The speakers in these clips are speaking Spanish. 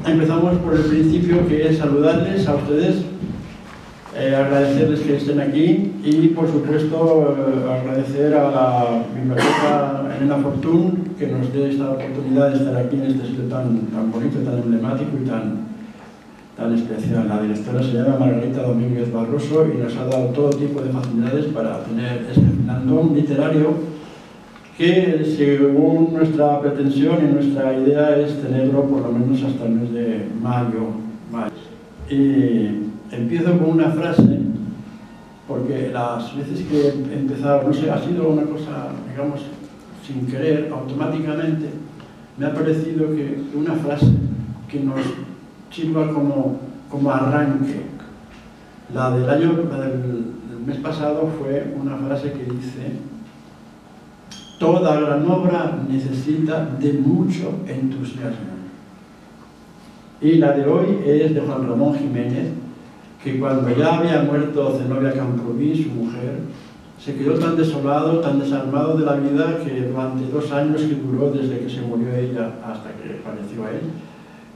Empezamos por el principio, que es saludarles a ustedes, agradecerles que estén aquí y, por supuesto, agradecer a la Biblioteca Elena Fortún que nos dé esta oportunidad de estar aquí en este sitio tan bonito, tan emblemático y tan especial. La directora se llama Margarita Domínguez Barroso y nos ha dado todo tipo de facilidades para tener este finlandón literario que, según nuestra pretensión y nuestra idea, es tenerlo por lo menos hasta el mes de mayo. Y empiezo con una frase, porque las veces que he empezado, no sé, ha sido una cosa, digamos, sin querer, automáticamente, me ha parecido que una frase que nos sirva como arranque. La del mes pasado fue una frase que dice: toda gran obra necesita de mucho entusiasmo. Y la de hoy es de Juan Ramón Jiménez, que cuando ya había muerto Zenobia Camprubí, su mujer, se quedó tan desolado, tan desarmado de la vida, que durante 2 años que duró desde que se murió ella hasta que falleció él,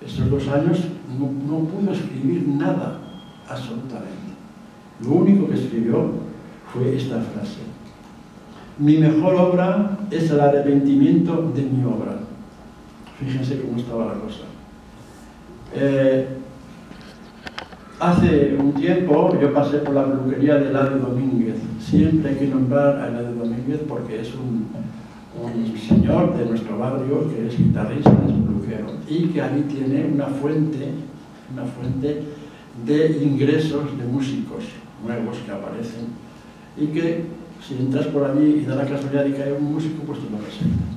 esos 2 años no pudo escribir nada, absolutamente. Lo único que escribió fue esta frase: mi mejor obra es el arrepentimiento de mi obra. Fíjense cómo estaba la cosa. Hace un tiempo yo pasé por la peluquería de Eladio Domínguez. Siempre hay que nombrar a Eladio Domínguez porque es un señor de nuestro barrio que es guitarrista, es peluquero, y que ahí tiene una fuente de ingresos de músicos nuevos que aparecen, y que si entras por allí y da la casualidad de que hay un músico, pues te lo presentas.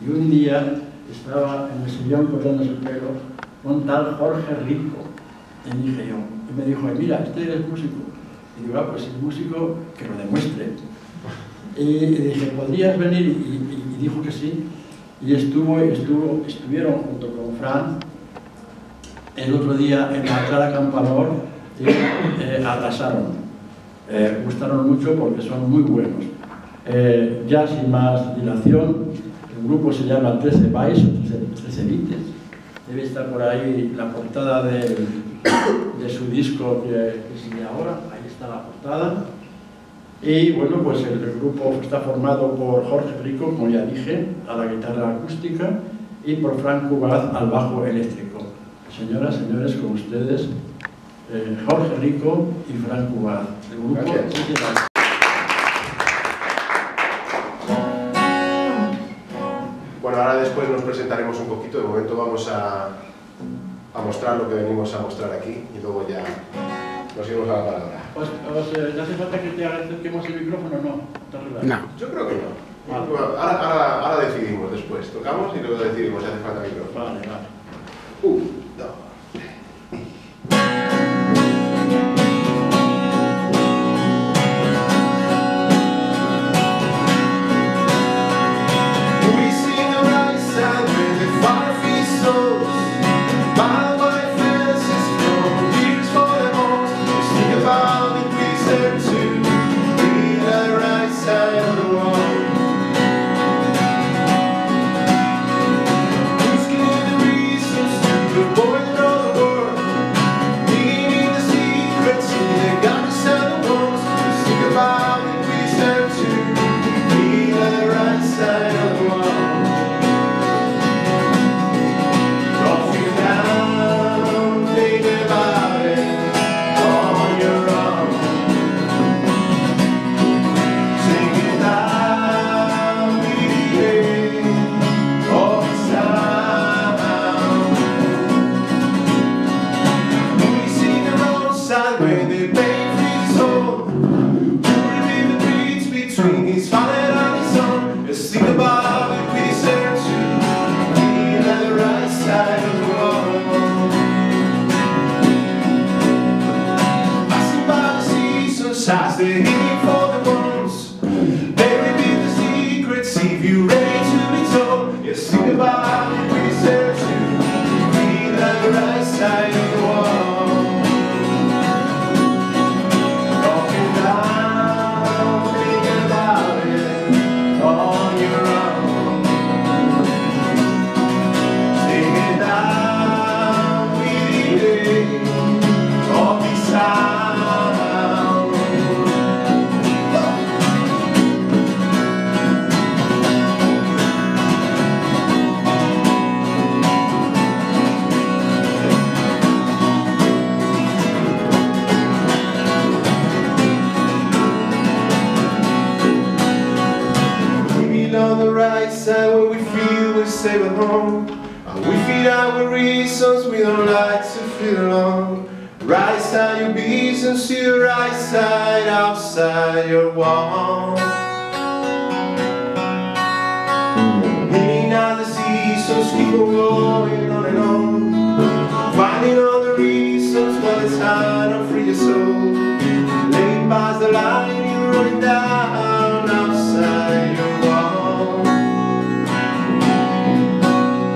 Y un día estaba en el sillón cortándose el pelo un tal Jorge Rico, y dije yo, y me dijo: mira, este es músico. Y digo: pues el músico que lo demuestre. Y dije: ¿podrías venir? Y dijo que sí. Y estuvieron junto con Fran el otro día en la Clara Campanor y arrasaron. Gustaron mucho porque son muy buenos. Ya sin más dilación, el grupo se llama 13 Vais, o 13 Vites. Debe estar por ahí la portada de su disco que sigue ahora. Ahí está la portada. Y bueno, pues el grupo está formado por Jorge Rico, como ya dije, a la guitarra acústica, y por Fran Cubaz al bajo eléctrico. Señoras, señores, con ustedes, Jorge Rico y Fran Cubaz. El grupo. Bueno, ahora después nos presentaremos un poquito. De momento vamos a mostrar lo que venimos a mostrar aquí y luego ya nos iremos a la palabra. ¿Te hace falta que te acerquemos el micrófono o no? No. Yo creo que no. Ahora decidimos después. Tocamos y luego decidimos si hace falta micrófono. Vale. 1, 2. Goodbye. right side when we feel we're safe at home. And we feed our reasons we don't like to feel alone. Right side your business, see the right side outside your wall. Meaning out the seasons keep on going on and on. Finding all the reasons why it's hard to free your soul. Laying past the line, you're running down outside your wall.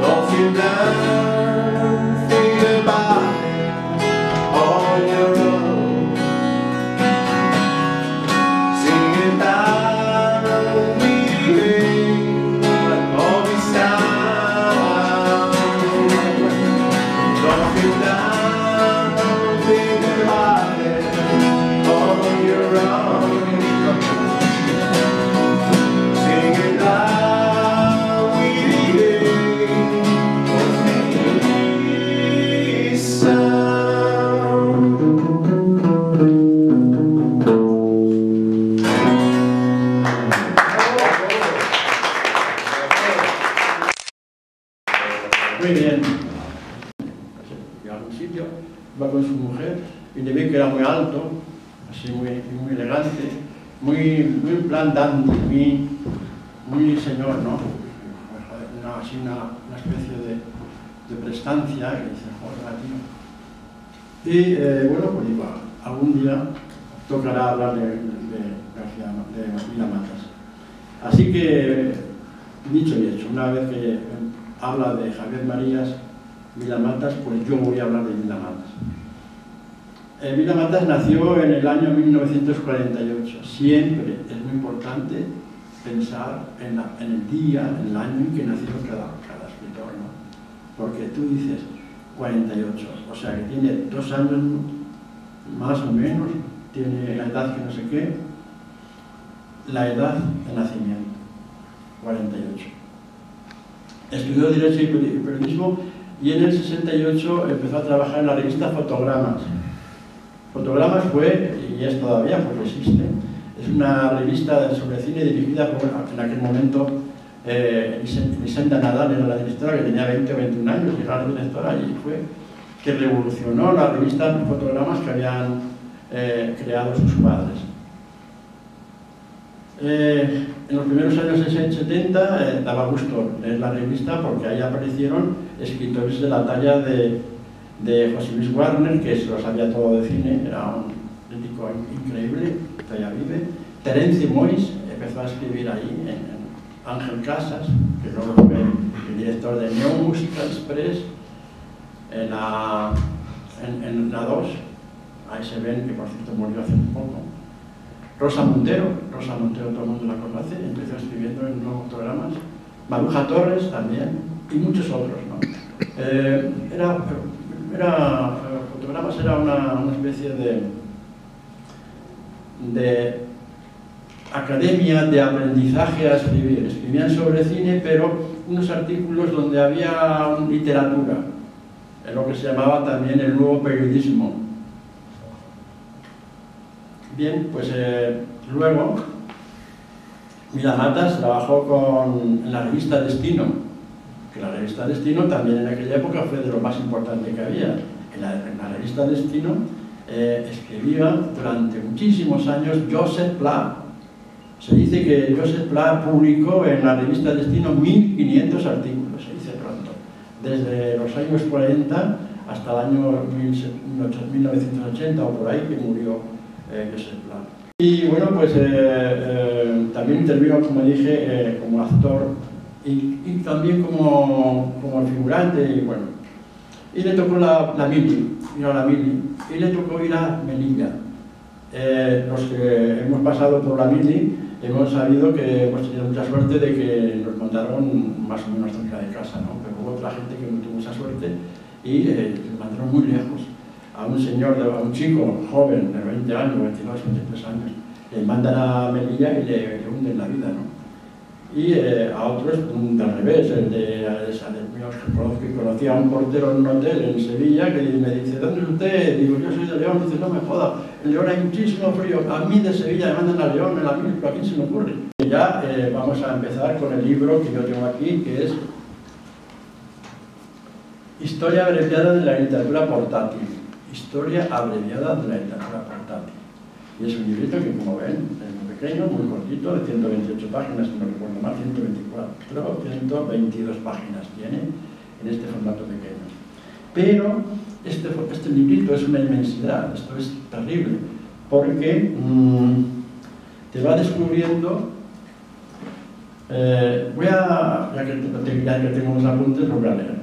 Don't feel down, think about it on your own. Sing it down, we all this time. Don't feel down, think about it on your own. Sing it loud, we sound. Muy bien. Llega a un sitio, va con su mujer y le ve que era muy alto, así muy elegante, muy en plan dandy, muy señor, ¿no? Así una especie de prestancia que dice, joder, tío. Y bueno, pues digo, algún día tocará hablar de Vila Matas. Así que, dicho y hecho, una vez que habla de Javier Marías, Vila Matas, pues yo voy a hablar de Vila Matas. Vila Matas nació en el año 1948. Siempre es muy importante pensar en el día, en el año en que nació cada escritor, ¿no? Porque tú dices 48, o sea que tiene 2 años más o menos, tiene la edad que no sé qué, la edad de nacimiento, 48. Estudió Derecho y Periodismo y en el 68 empezó a trabajar en la revista Fotogramas. Fotogramas fue, y es todavía porque existe, es una revista sobre cine dirigida por, en aquel momento, Elisenda Nadal era la directora, que tenía 20 o 21 años, y era la directora, y fue que revolucionó la revista Fotogramas que habían creado sus padres. En los primeros años 70 daba gusto leer la revista porque ahí aparecieron escritores de la talla de José Luis Warner, que se lo sabía todo de cine, era un crítico increíble, todavía vive. Terence Moix empezó a escribir ahí, en Ángel Casas, que luego fue el director de New Musical Express, en la 2, ahí se ven, que por cierto murió hace un poco. Rosa Montero todo el mundo la conoce, empezó escribiendo en nuevos programas. Maruja Torres también, y muchos otros, ¿no? Fotogramas era una especie de academia de aprendizaje a escribir. Escribían sobre cine, pero unos artículos donde había literatura, en lo que se llamaba también el nuevo periodismo. Bien, pues luego Vila Matas trabajó en la revista Destino, que la revista Destino también en aquella época fue de lo más importante que había. En la revista Destino escribía durante muchísimos años Josep Pla. Se dice que Josep Pla publicó en la revista Destino 1500 artículos, se dice pronto, desde los años 40 hasta el año 1980 o por ahí, que murió Josep Pla. Y bueno, pues también intervino, como dije, como actor y también como figurante, y bueno. Y le tocó la Mili, ir a la Mili, y le tocó ir a Melilla. Los que hemos pasado por la Mili hemos sabido que hemos tenido mucha suerte de que nos mandaron más o menos cerca de casa, ¿no? Pero hubo otra gente que no tuvo esa suerte y nos mandaron muy lejos. A un chico joven de 20 años, 22, 23 años, le mandan a Melilla y le hunden la vida, ¿no? Y a otros al revés, conocí a un portero en un hotel en Sevilla que me dice, ¿dónde es usted? Digo, yo soy de León. Dice, no me joda, en León hay muchísimo frío, a mí de Sevilla me mandan a León, en la Mili, pero ¿a quién se me ocurre? que ya vamos a empezar con el libro que yo tengo aquí, que es Historia abreviada de la literatura portátil. Historia abreviada de la literatura portátil. Y es un librito que, como ven, es muy pequeño, muy cortito, de 128 páginas, si no recuerdo mal, 124, 122 páginas tiene en este formato pequeño. Pero este librito es una inmensidad, esto es terrible, porque te va descubriendo. Ya que tengo unos apuntes, lo voy a leer.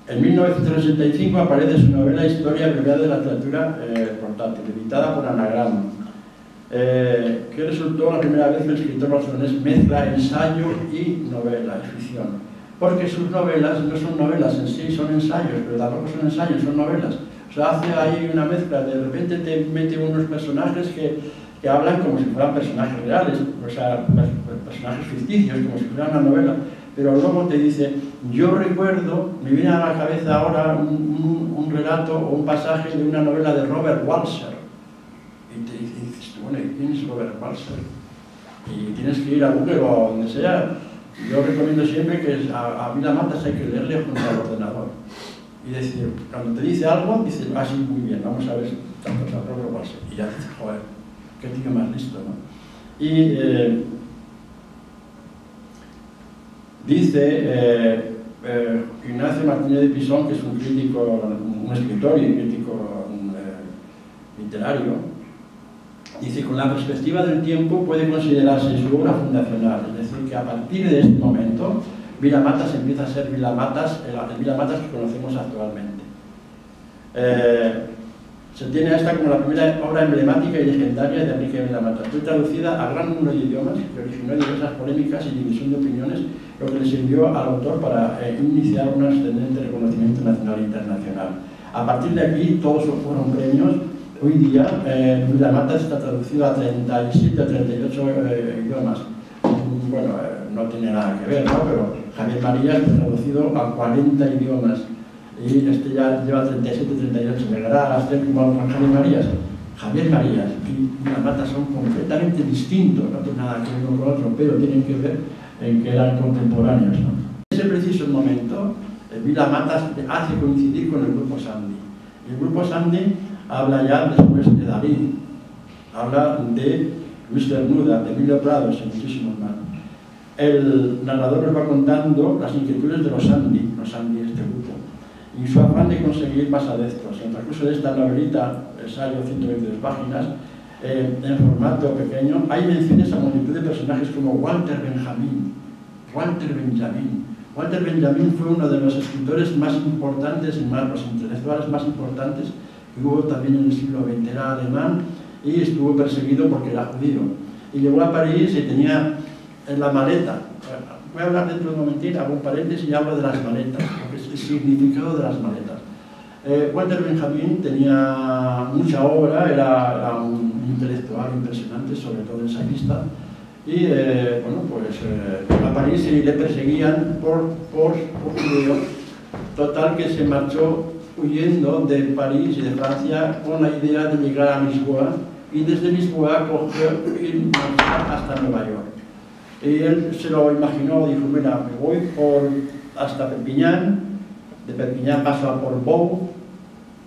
En 1965 aparece su novela Historia abreviada de la literatura portátil, editada por Anagrama, que resultó la primera vez que el escritor barcelonés mezcla ensayo y novela, y ficción. Porque sus novelas no son novelas en sí, son ensayos, pero tampoco son ensayos, son novelas. O sea, hace ahí una mezcla, de repente te mete unos personajes que hablan como si fueran personajes reales, o sea, personajes ficticios, como si fuera una novela. Pero luego te dice, yo recuerdo, me viene a la cabeza ahora un relato o un pasaje de una novela de Robert Walser. Y te dices, bueno, ¿quién es Robert Walser? Y tienes que ir a Google o a donde sea. Yo recomiendo siempre que a Vila Matas hay que leerle junto al ordenador. Y decir, cuando te dice algo, dices, sí, muy bien, vamos a ver tanto a Robert Walser. Y ya dices, joder, qué tío más listo, ¿no? Y dice Ignacio Martínez de Pisón, que es un crítico, un escritor y un crítico literario, dice, con la perspectiva del tiempo puede considerarse su obra fundacional, es decir, que a partir de este momento Vila Matas empieza a ser Vila Matas, el Vila Matas que conocemos actualmente. Se tiene esta como la primera obra emblemática y legendaria de Enrique Vila Matas. Fue traducida a gran número de idiomas, que originó diversas polémicas y división de opiniones, lo que le sirvió al autor para iniciar un ascendente reconocimiento nacional e internacional. A partir de aquí, todos fueron premios. Hoy día, Vila Matas está traducido a 37 o 38 idiomas. Bueno, no tiene nada que ver, ¿no? Pero Javier Marías fue traducido a 40 idiomas. Y este ya lleva 37, 38. ¿Llegará a ser como Javier Marías? Javier Marías y Vila Matas son completamente distintos, no tienen nada que ver uno con otro, pero tienen que ver en que eran contemporáneos, ¿no? En ese preciso momento, Vila Matas hace coincidir con el Grupo Sandy. El Grupo Sandy habla ya después de David, habla de Luis Cernuda, de Emilio Prados y muchísimos más. El narrador nos va contando las inquietudes de los Sandy, este grupo, y su afán de conseguir más adeptos. En el transcurso de esta novelita, ensayo 122 páginas, en formato pequeño, hay menciones a multitud de personajes como Walter Benjamin. Walter Benjamin fue uno de los escritores más importantes y los intelectuales más importantes que hubo también en el siglo XX. Era alemán y estuvo perseguido porque era judío. Y llegó a París y tenía en la maleta. Voy a hablar dentro de un momentito, hago un paréntesis y hablo de las maletas, porque es el significado de las maletas. Walter Benjamin tenía mucha obra, era un intelectual impresionante, sobre todo ensayista, y bueno, pues a París y le perseguían por judío, total que se marchó huyendo de París y de Francia con la idea de llegar a Lisboa, y desde Lisboa cogió y marchó hasta Nueva York. Y él se lo imaginó, dijo, mira, me voy hasta Perpiñán, de Perpiñán paso a Portbou,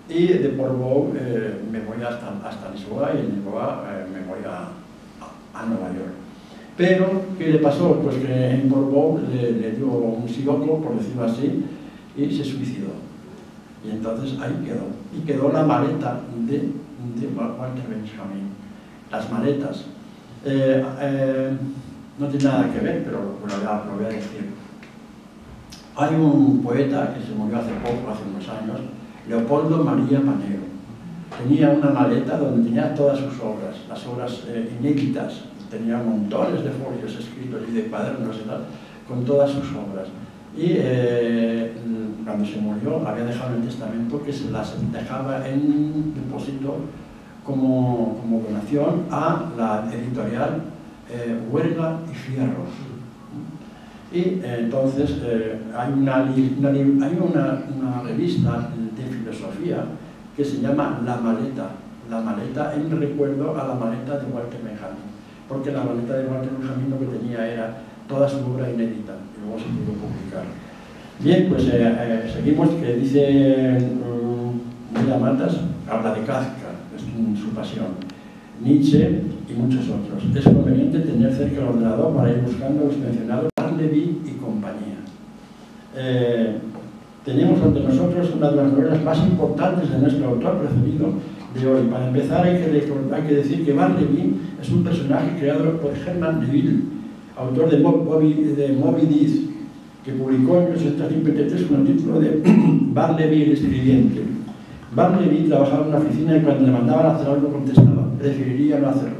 y de Portbou me voy hasta Lisboa, y en Lisboa me voy a Nueva York. Pero, ¿qué le pasó? Pues que en Portbou le dio un siroco, por decirlo así, y se suicidó. Y entonces ahí quedó. Y quedó la maleta de Walter Benjamin. Las maletas. No tiene nada que ver, pero lo voy a decir. Hay un poeta que se murió hace poco, hace unos años, Leopoldo María Manero. Tenía una maleta donde tenía todas sus obras, las obras inéditas. Tenía montones de folios escritos y de cuadernos y tal, con todas sus obras. Y cuando se murió había dejado en el testamento que se las dejaba en depósito como donación a la editorial Huerga y Fierro. Y entonces hay una revista de filosofía que se llama La Maleta en recuerdo a la maleta de Walter Benjamin. porque la maleta de Walter Benjamin lo que tenía era toda su obra inédita, y luego se pudo publicar. Bien, pues seguimos, que dice Mira Matas, habla de Kafka, es su pasión, Nietzsche y muchos otros. Es conveniente tener cerca el ordenador para ir buscando los mencionados Bartleby y compañía. Tenemos ante nosotros una de las novelas más importantes de nuestro autor preferido de hoy. Para empezar hay que decir que Bartleby es un personaje creado por Herman Melville, autor de Moby Dick, que publicó en 1853 con el título de Bartleby el escribiente. Bartleby trabajaba en una oficina y cuando le mandaban a hacer algo contestaba, preferiría no hacerlo.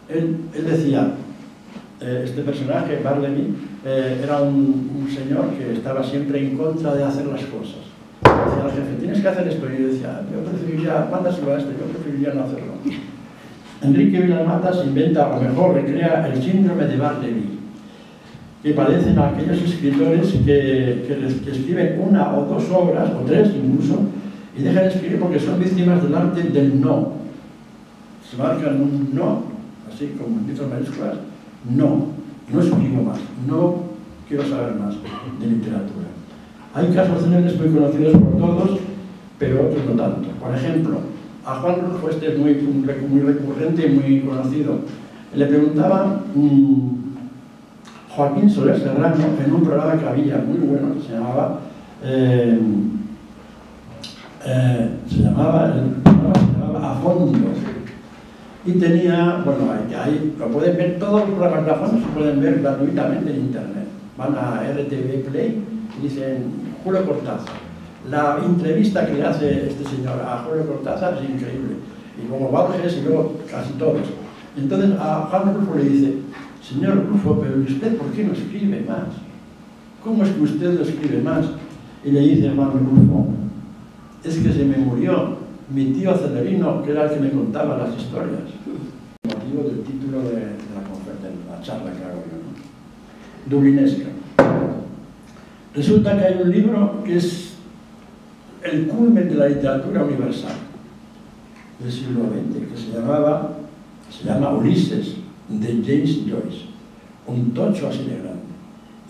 Él decía, este personaje, Bartleby, era un señor que estaba siempre en contra de hacer las cosas. Decía al jefe, tienes que hacer esto, y yo decía, yo preferiría, mándaselo a este, yo preferiría no hacerlo. Enrique Vilamatas inventa, o mejor, recrea el síndrome de Bartleby, que padecen aquellos escritores que escriben una o dos obras, o tres incluso, y dejan de escribir porque son víctimas del arte del no. Se marcan un no, así como en letras mayúsculas, no escribo más, no quiero saber más de literatura. Hay casos célebres muy conocidos por todos, pero otros no tanto. Por ejemplo, a Juan Rulfo, este es muy recurrente y muy conocido, le preguntaba Joaquín Soler Serrano en un programa que había muy bueno, que se llamaba A Fondo, y tenía, bueno, ahí lo pueden ver, todos los programas grafónicos se pueden ver gratuitamente en internet. Van a RTV Play y dicen Julio Cortázar. La entrevista que le hace este señor a Julio Cortázar es increíble, y luego Borges y luego casi todos. Entonces a Juan Rulfo le dice, señor Rulfo, pero ¿usted por qué no escribe más? ¿Cómo es que usted no escribe más? Y le dice Juan Rulfo, es que se me murió mi tío Celerino, que era el que me contaba las historias. El motivo del título de la charla que hago yo, ¿no? Dublinesca. Resulta que hay un libro que es el culmen de la literatura universal del siglo XX, que se llama Ulises, de James Joyce. Un tocho así de grande.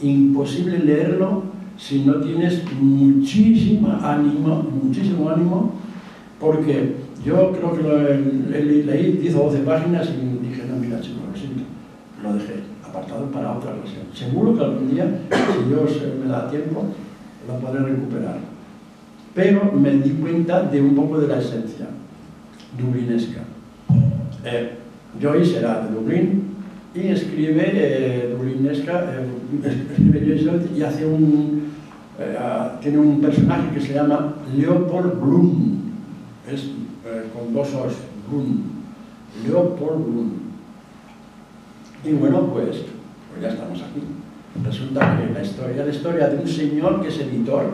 Imposible leerlo si no tienes muchísimo ánimo, porque yo creo que leí 10 o 12 páginas y dije, no, mira, chico, lo siento, lo dejé, apartado para otra ocasión. Seguro que algún día, si Dios me da tiempo, lo podré recuperar. Pero me di cuenta de un poco de la esencia dublinesca. Joyce era de Dublín y escribe dublinesca, escribe Joyce y hace tiene un personaje que se llama Leopold Bloom, es con dos O's, Bloom, Leopold Bloom. Y bueno, pues ya estamos aquí. Resulta que la historia de un señor que es editor,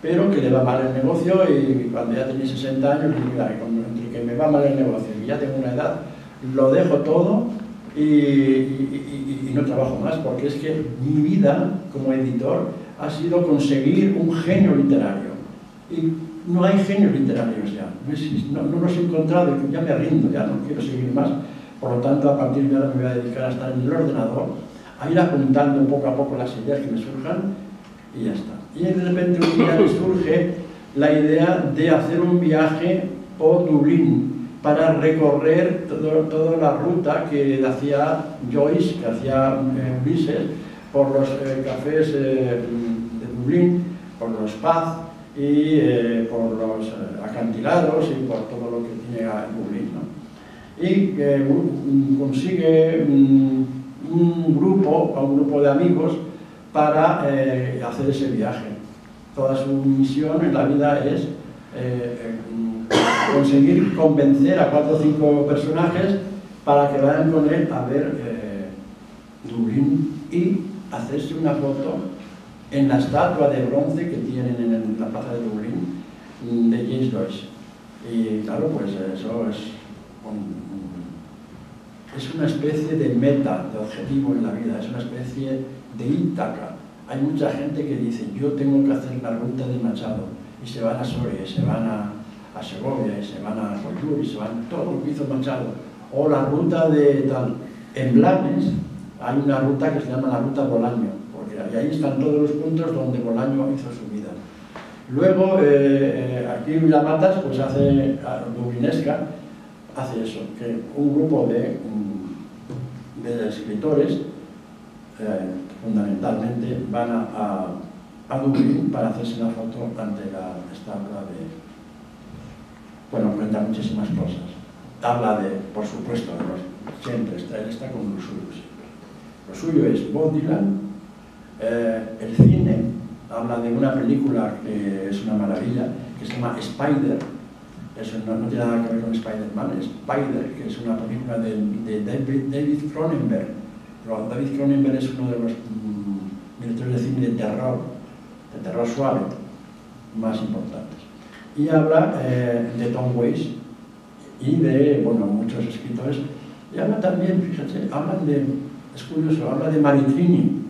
pero que le va mal el negocio, y cuando ya tenía 60 años, mira, entre que me va mal el negocio y ya tengo una edad, lo dejo todo y no trabajo más, porque es que mi vida como editor ha sido conseguir un genio literario. Y no hay genios literarios ya, no los he encontrado, y ya me rindo, ya no quiero seguir más. Por lo tanto, a partir de ahora me voy a dedicar a estar en el ordenador, a ir apuntando poco a poco las ideas que me surjan, y ya está. Y de repente un día me surge la idea de hacer un viaje por Dublín para recorrer toda la ruta que hacía Joyce, que hacía Ulises, por los cafés de Dublín, por los pubs y por los acantilados y por todo lo que tiene Dublín, ¿no? Y consigue un grupo de amigos para hacer ese viaje. Toda su misión en la vida es conseguir convencer a 4 o 5 personajes para que vayan con él a ver Dublín y hacerse una foto en la estatua de bronce que tienen en la plaza de Dublín de James Joyce. Y claro, pues eso es una especie de meta, de objetivo en la vida, es una especie de Ítaca. Hay mucha gente que dice, yo tengo que hacer la ruta de Machado, y se van a Soria, y se van a Segovia, y se van a Collur, y se van todo lo que hizo Machado, o la ruta de tal. En Blanes hay una ruta que se llama la ruta Bolaño, porque ahí están todos los puntos donde Bolaño hizo su vida. Luego, aquí en Vilamatas, pues hace, Dublinesca, hace eso, que un grupo de escritores, fundamentalmente, van a Dublín para hacerse una foto ante esta obra de... Bueno, cuenta muchísimas cosas. Habla de, por supuesto, siempre él está con lo suyo siempre. Lo suyo es Bob Dylan, el cine, habla de una película que es una maravilla, que se llama Spider. Eso no tiene nada que ver con Spider-Man, Spider, que es una película de David Cronenberg. David Cronenberg es uno de los directores de cine de terror suave, más importantes. Y habla de Tom Waits y de, bueno, muchos escritores. Y habla también, fíjate, es curioso, habla de Maritrini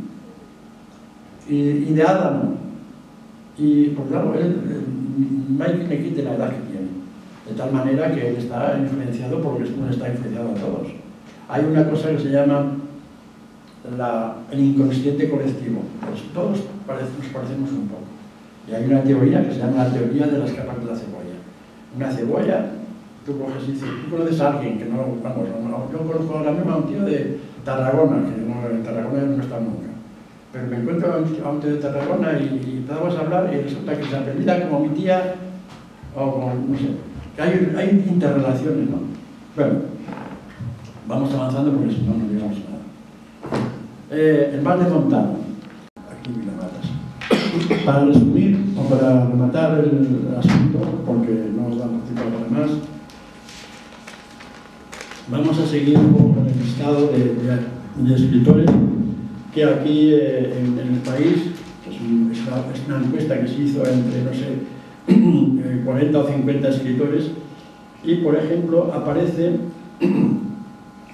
y de Adamo. Y, pues claro, Mike le quite la edad que tiene. De tal manera que él está influenciado por lo que está influenciado a todos. Hay una cosa que se llama el inconsciente colectivo. Pues todos nos parecemos un poco. Y hay una teoría que se llama la teoría de las capas de la cebolla. Una cebolla, tú coges y dices, tú conoces a alguien que no, vamos, yo conozco ahora mismo a un tío de Tarragona, que en Tarragona no está nunca. Pero me encuentro a un tío de Tarragona y empezamos a hablar y resulta que se apellida como mi tía, o como, no sé, que hay interrelaciones, ¿no? Bueno, vamos avanzando porque si no, no llegamos a nada. El Val de Montano, aquí en Vilamatas. Para resumir, o para rematar el asunto, porque no os da tiempo para más, vamos a seguir un poco con el listado de escritores que aquí en el país, pues es una encuesta que se hizo entre, no sé, 40 o 50 escritores, y por ejemplo aparece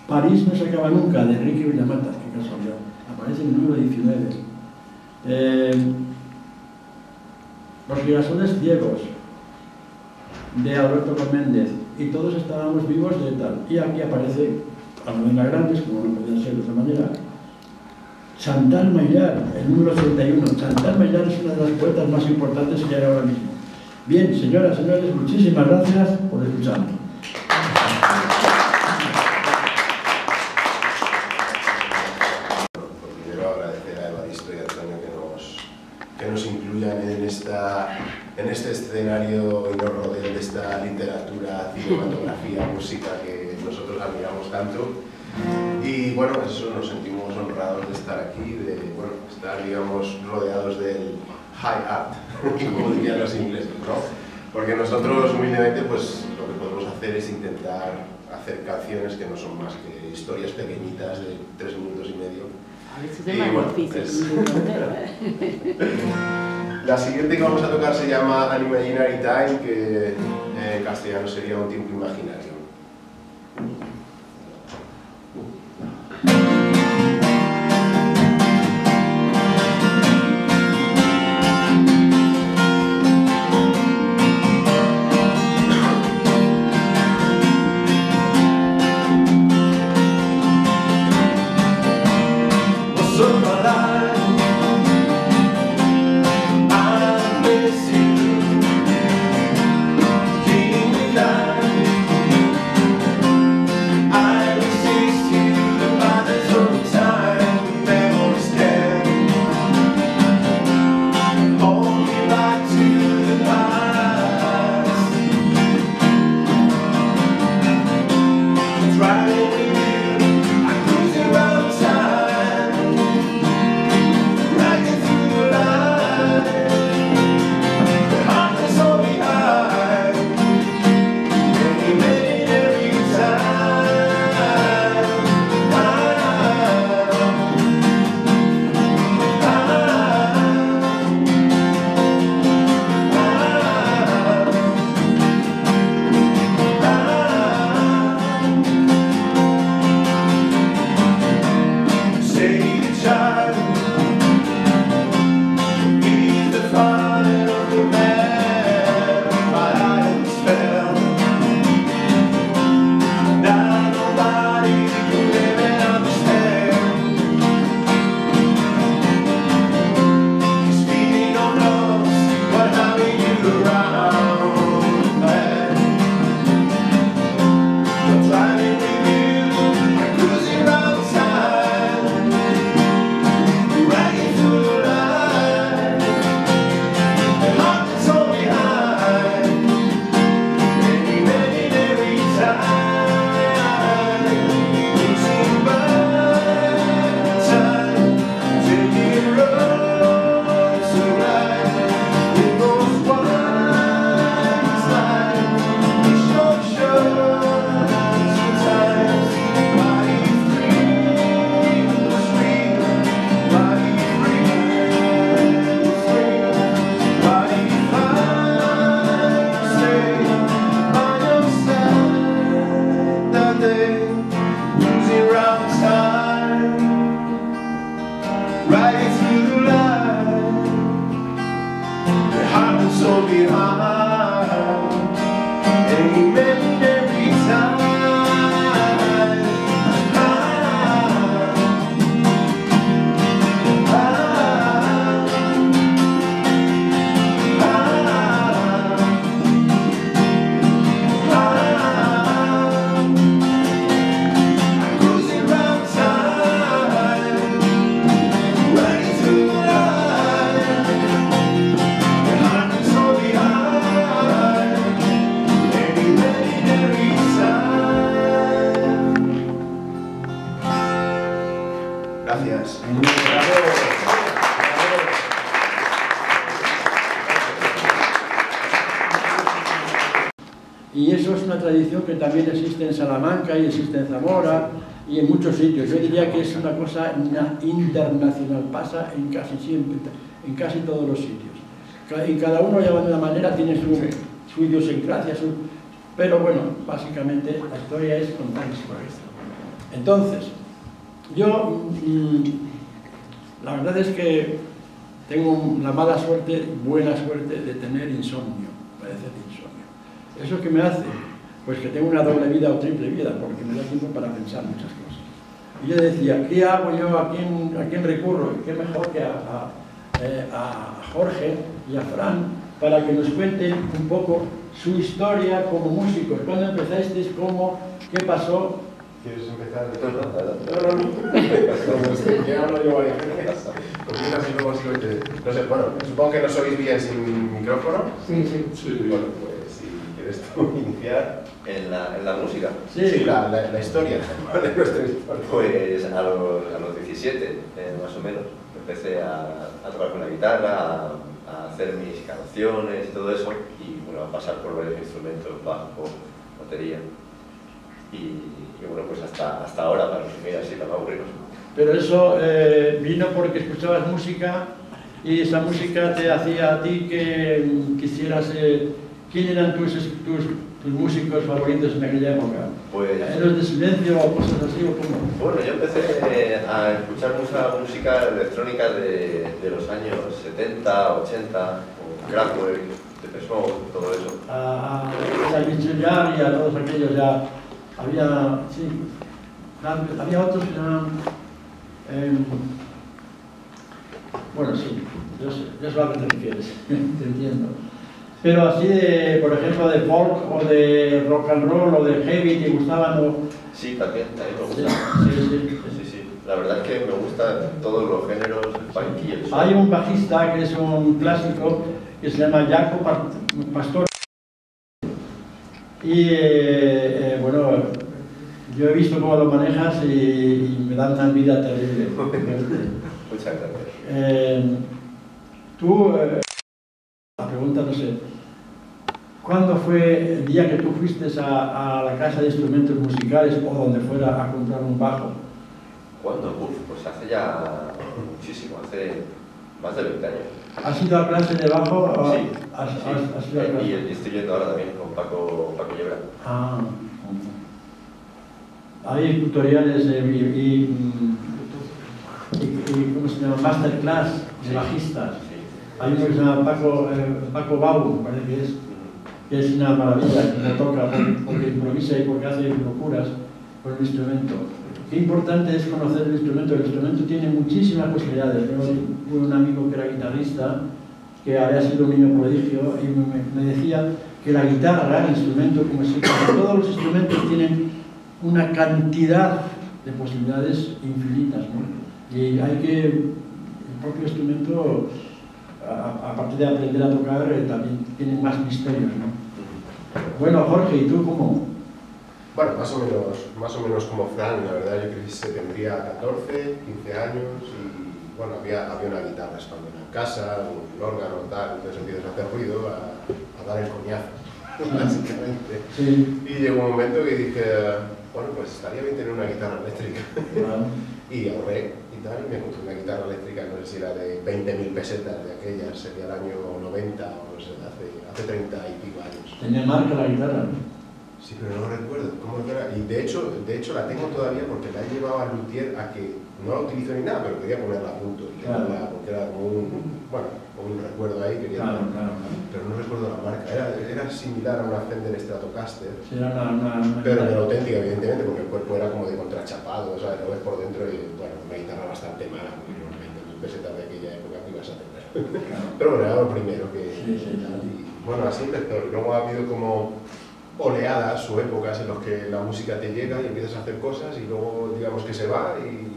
París no se acaba nunca, de Enrique Villamatas, que casualidad, aparece en el número 19. Los girasoles ciegos, de Alberto Méndez, y todos estábamos vivos de tal. Y aquí aparece Almudena Grandes, como no podía ser de otra manera. Chantal Maillard, el número 81. Chantal Maillard es una de las poetas más importantes que hay ahora mismo. Bien, señoras y señores, muchísimas gracias por escucharme. Primero agradecer a Evaristo y a Antonio que nos incluyan en este escenario y nos rodeen de esta literatura, cinematografía, música que nosotros admiramos tanto. Y bueno, eso nos sentimos honrados de estar aquí, de estar, digamos, rodeados del high art, como dirían los ingleses, ¿no? Porque nosotros humildemente pues lo que podemos hacer es intentar hacer canciones que no son más que historias pequeñitas de 3 minutos y medio. A ver si es más difícil. La siguiente que vamos a tocar se llama An Imaginary Time, que en castellano sería Un tiempo imaginario. riding through the light, your heart and soul behind, and he meant every time. Gracias. Y eso es una tradición que también existe en Salamanca y existe en Zamora y en muchos sitios. Yo diría que es una cosa internacional, pasa en casi siempre, en casi todos los sitios. Y cada uno lleva de una manera, tiene su idiosincrasia, pero bueno, básicamente la historia es contar historias. Entonces, yo, la verdad es que tengo la mala suerte, buena suerte de tener insomnio, padecer insomnio. ¿Eso qué me hace? Pues que tengo una doble vida o triple vida, porque me da tiempo para pensar muchas cosas. Y yo decía, ¿qué hago yo? ¿A quién recurro? ¿Qué mejor que a Jorge y a Fran para que nos cuenten un poco su historia como músicos? ¿Cuándo empezasteis? ¿Cómo? ¿Qué pasó? ¿Quieres empezar? No. Yo no llevo varias veces. No sé, bueno, supongo que no sois bien sin micrófono. Sí. Bueno, pues si quieres tú iniciar ¿En la música? Sí, la historia. ¿Vale? Nuestra historia. Pues a los 17, más o menos, empecé a tocar con la guitarra, a hacer mis canciones y todo eso, y bueno, a pasar por varios instrumentos, bajo, batería. Y bueno, pues hasta ahora, para resumir así, para no aburrirnos. pero eso vino porque escuchabas música y esa música te hacía a ti que quisieras... ¿Quién eran tus músicos favoritos en aquella época? Pues... ¿Eros de Silencio o cosas así o cómo? Bueno, yo empecé a escuchar mucha música electrónica de los años 70, 80, Kraftwerk, Depeche Mode, todo eso. A Michel y a todos aquellos ya había, sí, había otros que llamaban, bueno, sí, yo sé a lo que te refieres, te entiendo. Pero así de, por ejemplo, de folk o de rock and roll o de heavy, ¿te gustaban? O... Sí, también me gusta. Sí. La verdad es que me gustan todos los géneros, el funk y el soul. Hay un bajista que es un clásico que se llama Jaco Pastor. Y bueno, yo he visto cómo lo manejas y me dan una envidia terrible. Muchas gracias. Tú, la pregunta no sé, ¿cuándo fue el día que tú fuiste a la casa de instrumentos musicales o donde fuera a comprar un bajo? ¿Cuándo? Pues hace ya muchísimo, hace más de 20 años. ¿Has ido a clase de bajo? Sí, ¿Has ido a clase? Y estoy yendo ahora también con Paco Llebra. Ah, hay tutoriales y ¿cómo se llama? Masterclass de bajistas. Sí. Hay uno que se llama Paco Bau, parece que es una maravilla, que me toca porque improvisa y porque hace locuras con el instrumento. Qué importante es conocer el instrumento tiene muchísimas posibilidades. Tuve un amigo que era guitarrista, que había sido un niño prodigio, y me decía que la guitarra, el instrumento, como todos los instrumentos tienen una cantidad de posibilidades infinitas, ¿no? Y hay que, el propio instrumento, aparte de aprender a tocar, también tiene más misterios, ¿no? Bueno, Jorge, ¿y tú cómo? Bueno, más o menos como Fran, la verdad, yo creo que tendría 14, 15 años y bueno, había una guitarra española en casa, un órgano, tal, entonces empiezas a hacer ruido, a dar el coñazo, básicamente. Sí. Y llegó un momento que dije, bueno, pues estaría bien tener una guitarra eléctrica. Claro. Y ahorré y tal, y me compré una guitarra eléctrica, no sé si era de 20.000 pesetas de aquellas, sería el año 90 o no sé, hace 30 y pico años. Tenía marca la guitarra, ¿no? Sí, pero no recuerdo cómo era. Y de hecho la tengo todavía porque la he llevado al luthier a que no la utilizo ni nada, pero quería ponerla a punto, y tenerla, porque era como un recuerdo ahí, quería pero no recuerdo la marca, era similar a una Fender Stratocaster, sí, era pero de la auténtica, evidentemente, porque el cuerpo era como de contrachapado, ¿sabes? Lo ves por dentro y, bueno, una guitarra bastante mala, porque no 20.000 pesetas de aquella época que ibas a tener. Pero bueno, era lo primero que... y, bueno, así empezó, y luego ha habido como oleadas o épocas en las que la música te llega y empiezas a hacer cosas y luego digamos que se va y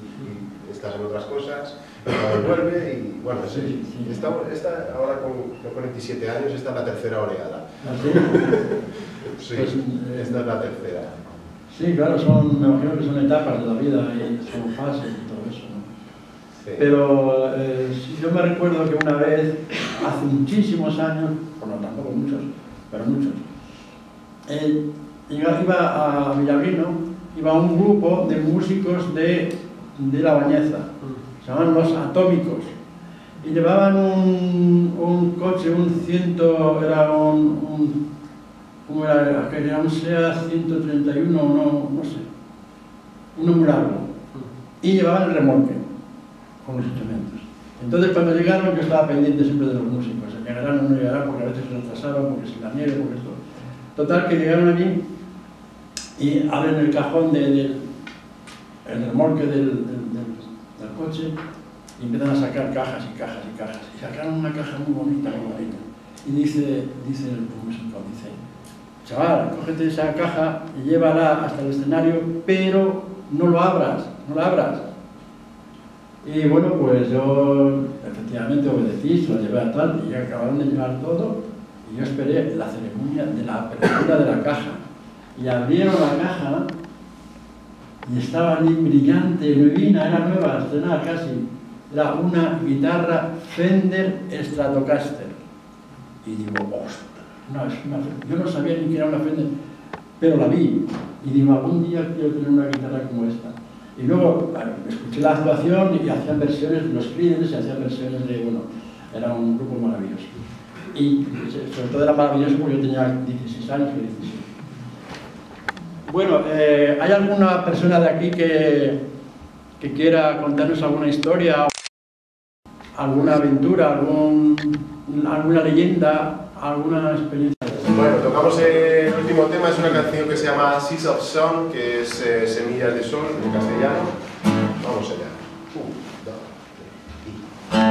estás en otras cosas, y vuelve y bueno, esta ahora con 47 años esta es la tercera oleada. Sí, pues, esta es la tercera. Sí, claro, me imagino que son etapas de la vida y son fases y todo eso, ¿no? Sí. Pero yo me recuerdo que una vez, hace muchísimos años, bueno, tampoco muchos, pero muchos, iba a Villablino, iba un grupo de músicos de La Bañeza, se llamaban Los Atómicos, y llevaban un coche, era un SEAT 131, no sé, uno muy largo, y llevaban el remolque con los instrumentos. Entonces cuando llegaron, yo estaba pendiente siempre de los músicos, llegarán o no llegarán, porque a veces se retrasaban, porque se la nieve, porque esto. Total, que llegaron allí y abren el cajón el remolque del coche y empiezan a sacar cajas y cajas y cajas. Y sacaron una caja muy bonita, Y dice el músico, chaval, cógete esa caja y llévala hasta el escenario, pero no la abras. Y bueno, pues yo efectivamente obedecí, se lo llevé a tal, y ya acabaron de llevar todo, y yo esperé la ceremonia de la apertura de la caja. Y abrieron la caja, y estaba allí brillante, nuevina, era nueva, estrenada casi. Era una guitarra Fender Stratocaster. Y digo, ostras, yo no sabía ni que era una Fender, pero la vi. Y digo, algún día quiero tener una guitarra como esta. Y luego, bueno, escuché la actuación y hacían versiones de los Creedence y hacían versiones de, bueno, era un grupo maravilloso. Y sobre todo era maravilloso porque yo tenía 16 años o 17. Bueno, ¿hay alguna persona de aquí que quiera contarnos alguna historia, alguna aventura, alguna leyenda, alguna experiencia? Bueno, tocamos el último tema, es una canción que se llama Seeds of Sun, que es Semillas de Sol en castellano. Vamos allá. 1, 2, 3 y...